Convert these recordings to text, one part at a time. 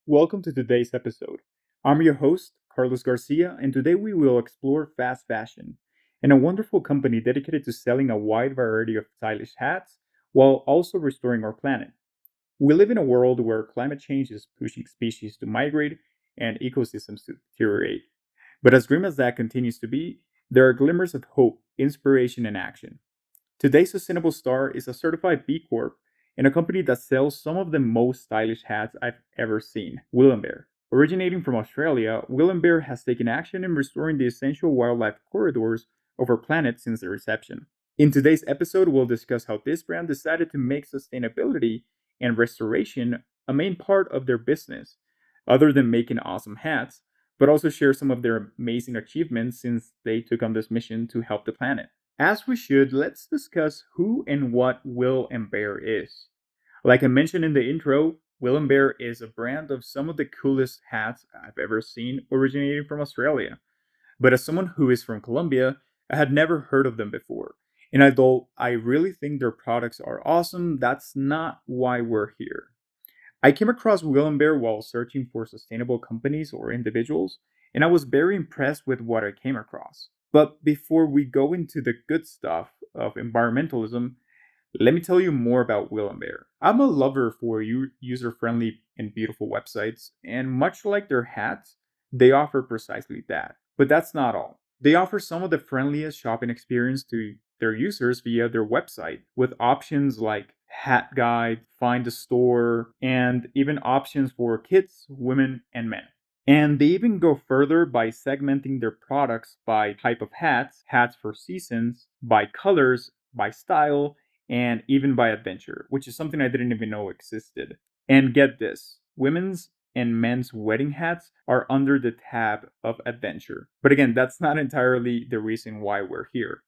Welcome to today's episode. I'm your host, Carlos Garcia, and today we will explore fast fashion and a wonderful company dedicated to selling a wide variety of stylish hats while also restoring our planet. We live in a world where climate change is pushing species to migrate and ecosystems to deteriorate. But as grim as that continues to be, there are glimmers of hope, inspiration, and action. Today's sustainable star is a certified B Corp and a company that sells some of the most stylish hats I've ever seen, Bear. Originating from Australia, Bear has taken action in restoring the essential wildlife corridors of our planet since their inception. In today's episode, we'll discuss how this brand decided to make sustainability and restoration a main part of their business, other than making awesome hats, but also share some of their amazing achievements since they took on this mission to help the planet. As we should, let's discuss who and what Will and Bear is. Like I mentioned in the intro, Will and Bear is a brand of some of the coolest hats I've ever seen originating from Australia. But as someone who is from Colombia, I had never heard of them before. And although I really think their products are awesome, that's not why we're here. I came across Will and Bear while searching for sustainable companies or individuals, and I was very impressed with what I came across. But before we go into the good stuff of environmentalism, let me tell you more about Will and Bear. I'm a lover for user-friendly and beautiful websites, and much like their hats, they offer precisely that. But that's not all. They offer some of the friendliest shopping experience to their users via their website, with options like hat guide, find a store, and even options for kids, women, and men. And they even go further by segmenting their products by type of hats, hats for seasons, by colors, by style, and even by adventure, which is something I didn't even know existed. And get this, women's and men's wedding hats are under the tab of adventure. But again, that's not entirely the reason why we're here.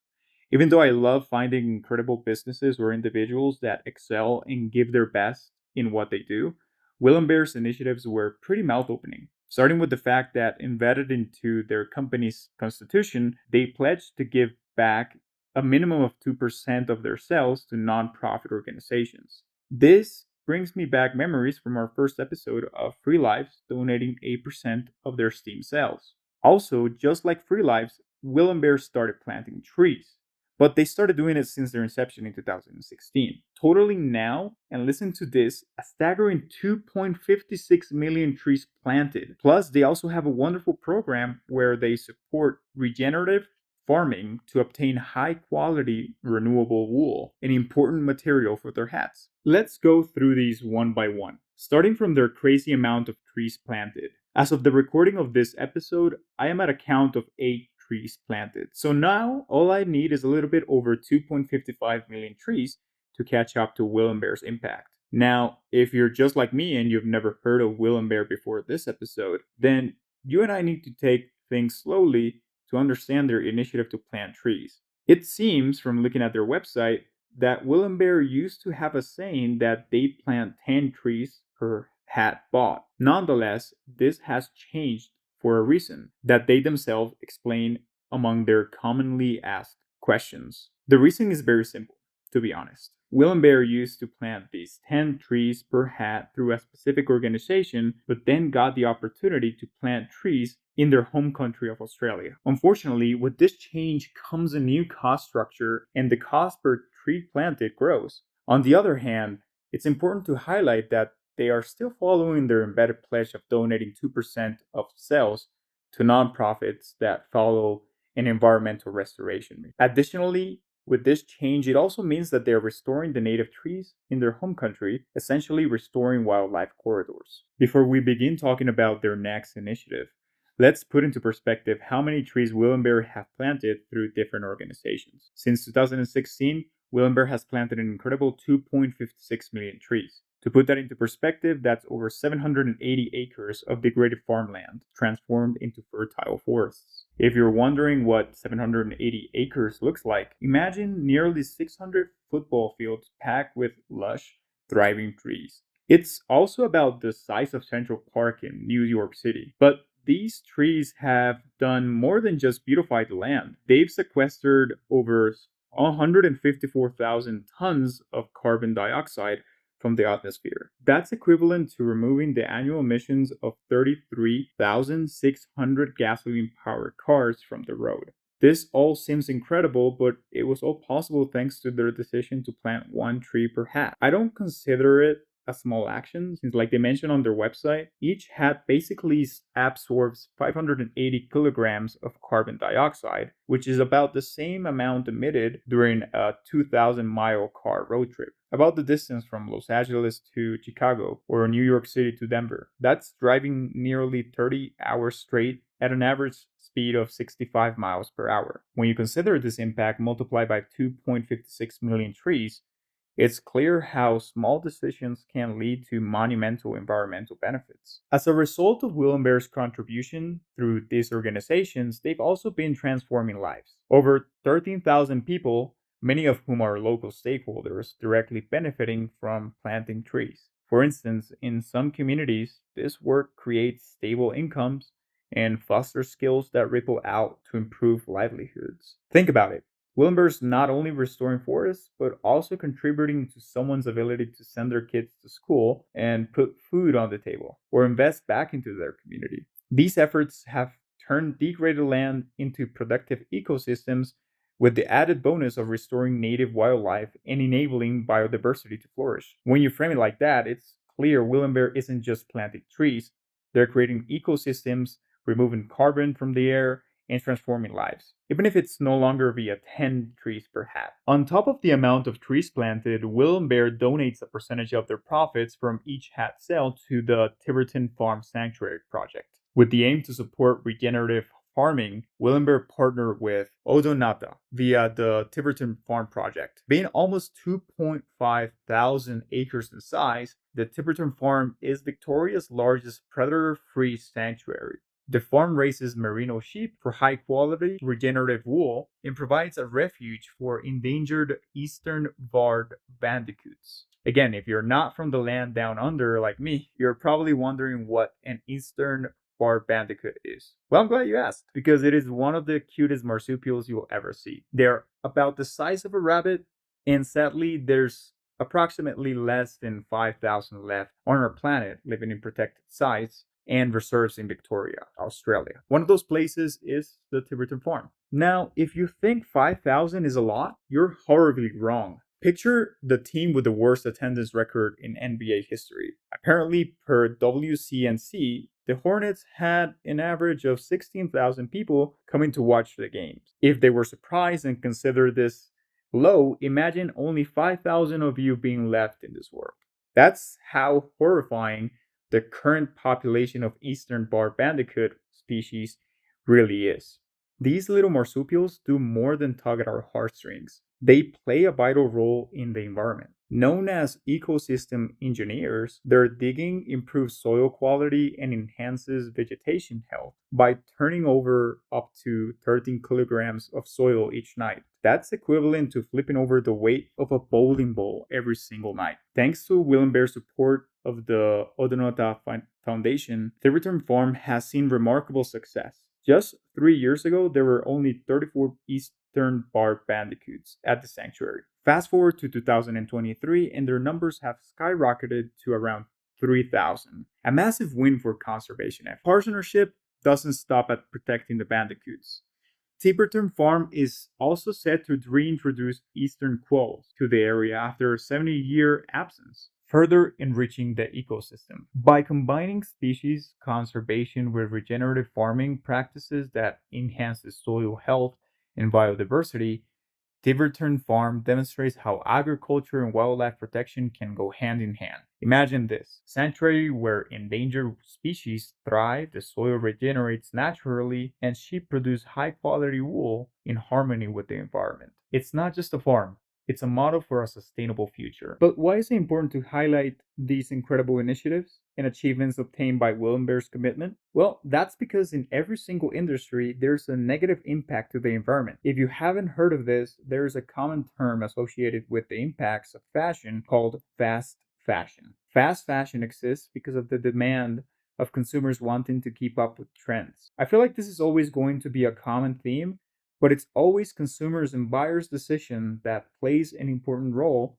Even though I love finding incredible businesses or individuals that excel and give their best in what they do, Will and Bear's initiatives were pretty mouth opening. Starting with the fact that embedded into their company's constitution, they pledged to give back a minimum of 2% of their sales to nonprofit organizations. This brings me back memories from our first episode of Free Lives donating 8% of their Steam sales. Also, just like Free Lives, Will and Bear started planting trees. But they started doing it since their inception in 2016. Totaling now, and listen to this, a staggering 2.56 million trees planted. Plus, they also have a wonderful program where they support regenerative farming to obtain high quality renewable wool, an important material for their hats. Let's go through these one by one, starting from their crazy amount of trees planted. As of the recording of this episode, I am at a count of 8 trees planted. So now all I need is a little bit over 2.55 million trees to catch up to Will and Bear's impact. Now, if you're just like me and you've never heard of Will and Bear before this episode, then you and I need to take things slowly to understand their initiative to plant trees. It seems from looking at their website that Will and Bear used to have a saying that they plant 10 trees per hat bought. Nonetheless, this has changed for a reason that they themselves explain among their commonly asked questions. The reason is very simple, to be honest. Will and Bear used to plant these 10 trees per hat through a specific organization, but then got the opportunity to plant trees in their home country of Australia. Unfortunately, with this change comes a new cost structure, and the cost per tree planted grows. On the other hand, it's important to highlight that they are still following their embedded pledge of donating 2% of sales to nonprofits that follow an environmental restoration. Additionally, with this change, it also means that they're restoring the native trees in their home country, essentially restoring wildlife corridors. Before we begin talking about their next initiative, let's put into perspective how many trees Will and Bear have planted through different organizations. Since 2016, Will and Bear has planted an incredible 2.56 million trees. To put that into perspective, that's over 780 acres of degraded farmland transformed into fertile forests. If you're wondering what 780 acres looks like, imagine nearly 600 football fields packed with lush, thriving trees. It's also about the size of Central Park in New York City. But these trees have done more than just beautify the land. They've sequestered over 154,000 tons of carbon dioxide from the atmosphere. That's equivalent to removing the annual emissions of 33,600 gasoline powered cars from the road. This all seems incredible, but it was all possible thanks to their decision to plant one tree per hat. I don't consider it a small action, since, like they mentioned on their website, each hat basically absorbs 580 kilograms of carbon dioxide, which is about the same amount emitted during a 2,000-mile car road trip. About the distance from Los Angeles to Chicago or New York City to Denver. That's driving nearly 30 hours straight at an average speed of 65 miles per hour. When you consider this impact multiplied by 2.56 million trees, it's clear how small decisions can lead to monumental environmental benefits. As a result of Will and Bear's contribution through these organizations, they've also been transforming lives. Over 13,000 people, many of whom are local stakeholders, directly benefiting from planting trees. For instance, in some communities, this work creates stable incomes and fosters skills that ripple out to improve livelihoods. Think about it. Willenberg's not only restoring forests, but also contributing to someone's ability to send their kids to school and put food on the table or invest back into their community. These efforts have turned degraded land into productive ecosystems with the added bonus of restoring native wildlife and enabling biodiversity to flourish. When you frame it like that, it's clear Willenberg isn't just planting trees, they're creating ecosystems, removing carbon from the air, and transforming lives, even if it's no longer via 10 trees per hat. On top of the amount of trees planted, Will and Bear donates a percentage of their profits from each hat sale to the Tiverton Farm Sanctuary Project. With the aim to support regenerative farming, Will and Bear partnered with Odonata via the Tiverton Farm Project. Being almost 2.5 thousand acres in size, the Tiverton Farm is Victoria's largest predator-free sanctuary. The farm raises merino sheep for high quality regenerative wool and provides a refuge for endangered eastern barred bandicoots. Again, if you're not from the land down under like me, you're probably wondering what an eastern barred bandicoot is. Well, I'm glad you asked, because it is one of the cutest marsupials you'll ever see. They're about the size of a rabbit, and sadly, there's approximately less than 5,000 left on our planet living in protected sites and reserves in Victoria, Australia. One of those places is the Tiverton Farm. Now, if you think 5,000 is a lot, you're horribly wrong. Picture the team with the worst attendance record in NBA history. Apparently, per WCNC, the Hornets had an average of 16,000 people coming to watch the games. If they were surprised and considered this low, imagine only 5,000 of you being left in this world. That's how horrifying the current population of eastern barred bandicoot species really is. These little marsupials do more than tug at our heartstrings. They play a vital role in the environment. Known as ecosystem engineers, their digging improves soil quality and enhances vegetation health by turning over up to 13 kilograms of soil each night. That's equivalent to flipping over the weight of a bowling ball every single night. Thanks to Will and Bear's support of the Odonota Foundation, Tiverton Farm has seen remarkable success. Just 3 years ago, there were only 34 eastern barred bandicoots at the sanctuary. Fast forward to 2023, and their numbers have skyrocketed to around 3,000. A massive win for conservation. Partnership doesn't stop at protecting the bandicoots. Tiverton Farm is also set to reintroduce eastern quolls to the area after a 70-year absence, further enriching the ecosystem. By combining species conservation with regenerative farming practices that enhance the soil health and biodiversity, Tiverton Farm demonstrates how agriculture and wildlife protection can go hand in hand. Imagine this: sanctuary where endangered species thrive, the soil regenerates naturally, and sheep produce high quality wool in harmony with the environment. It's not just a farm, it's a model for a sustainable future. But why is it important to highlight these incredible initiatives and achievements obtained by Will and Bear's commitment? Well, that's because in every single industry, there's a negative impact to the environment. If you haven't heard of this, there's a common term associated with the impacts of fashion called fast fashion. Fast fashion exists because of the demand of consumers wanting to keep up with trends. I feel like this is always going to be a common theme, but it's always consumers and buyers' decision that plays an important role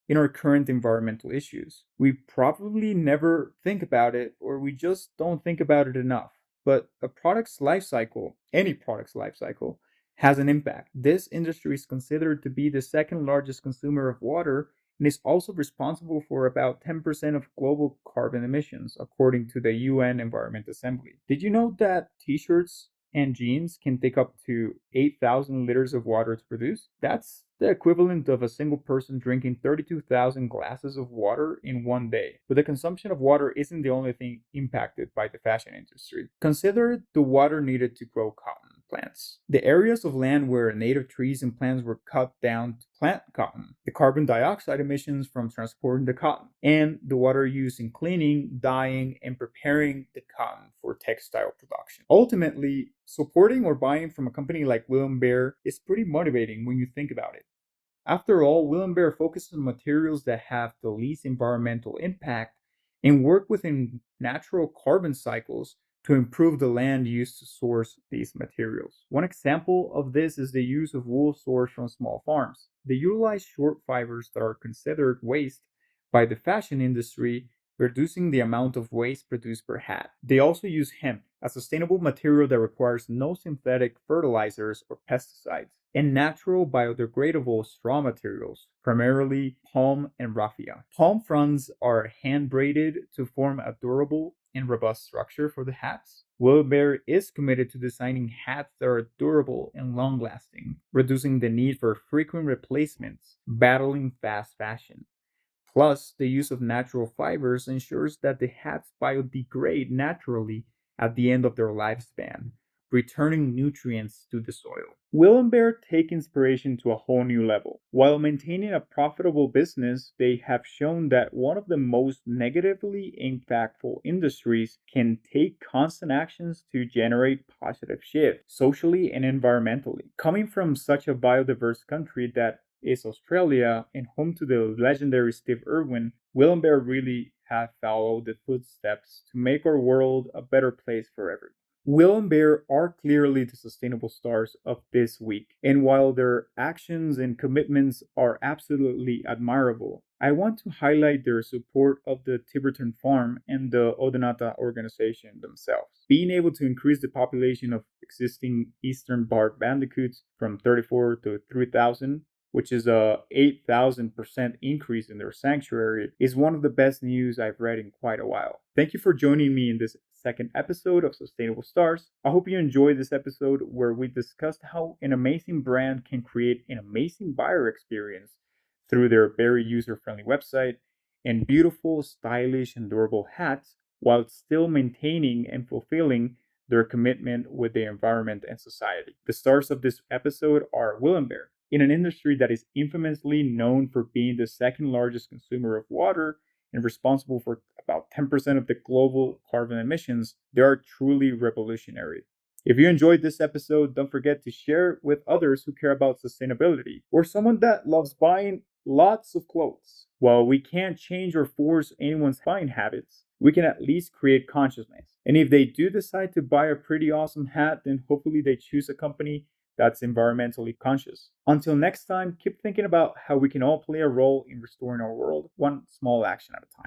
in our current environmental issues. We probably never think about it, or we just don't think about it enough. But a product's life cycle, any product's life cycle, has an impact. This industry is considered to be the second largest consumer of water and is also responsible for about 10% of global carbon emissions, according to the UN Environment Assembly. Did you know that t shirts and jeans can take up to 8,000 liters of water to produce? That's the equivalent of a single person drinking 32,000 glasses of water in one day. But the consumption of water isn't the only thing impacted by the fashion industry. Consider the water needed to grow cotton plants. The areas of land where native trees and plants were cut down to plant cotton, the carbon dioxide emissions from transporting the cotton, and the water used in cleaning, dyeing, and preparing the cotton for textile production. Ultimately, supporting or buying from a company like Willem Bear is pretty motivating when you think about it. After all, Will and Bear focus on materials that have the least environmental impact and work within natural carbon cycles to improve the land used to source these materials. One example of this is the use of wool sourced from small farms. They utilize short fibers that are considered waste by the fashion industry, reducing the amount of waste produced per hat. They also use hemp, a sustainable material that requires no synthetic fertilizers or pesticides, and natural biodegradable straw materials, primarily palm and raffia. Palm fronds are hand braided to form a durable and robust structure for the hats. Wilbear is committed to designing hats that are durable and long lasting, reducing the need for frequent replacements, battling fast fashion. Plus, the use of natural fibers ensures that the hats biodegrade naturally at the end of their lifespan, returning nutrients to the soil. Will and Bear take inspiration to a whole new level. While maintaining a profitable business, they have shown that one of the most negatively impactful industries can take constant actions to generate positive shift, socially and environmentally. Coming from such a biodiverse country that is Australia and home to the legendary Steve Irwin, Will and Bear really have followed the footsteps to make our world a better place for everyone. Will and Bear are clearly the sustainable stars of this week, and while their actions and commitments are absolutely admirable, I want to highlight their support of the Tiverton Farm and the Odonata organization themselves. Being able to increase the population of existing eastern barred bandicoots from 34 to 3,000, which is a 8,000% increase in their sanctuary, is one of the best news I've read in quite a while. Thank you for joining me in this second episode of Sustainable Stars. I hope you enjoyed this episode where we discussed how an amazing brand can create an amazing buyer experience through their very user-friendly website and beautiful, stylish, and durable hats while still maintaining and fulfilling their commitment with the environment and society. The stars of this episode are Will and Bear. In an industry that is infamously known for being the second largest consumer of water and responsible for about 10% of the global carbon emissions, they are truly revolutionary. If you enjoyed this episode, don't forget to share it with others who care about sustainability or someone that loves buying lots of clothes. While we can't change or force anyone's buying habits, we can at least create consciousness. And if they do decide to buy a pretty awesome hat, then hopefully they choose a company that's environmentally conscious. Until next time, keep thinking about how we can all play a role in restoring our world, one small action at a time.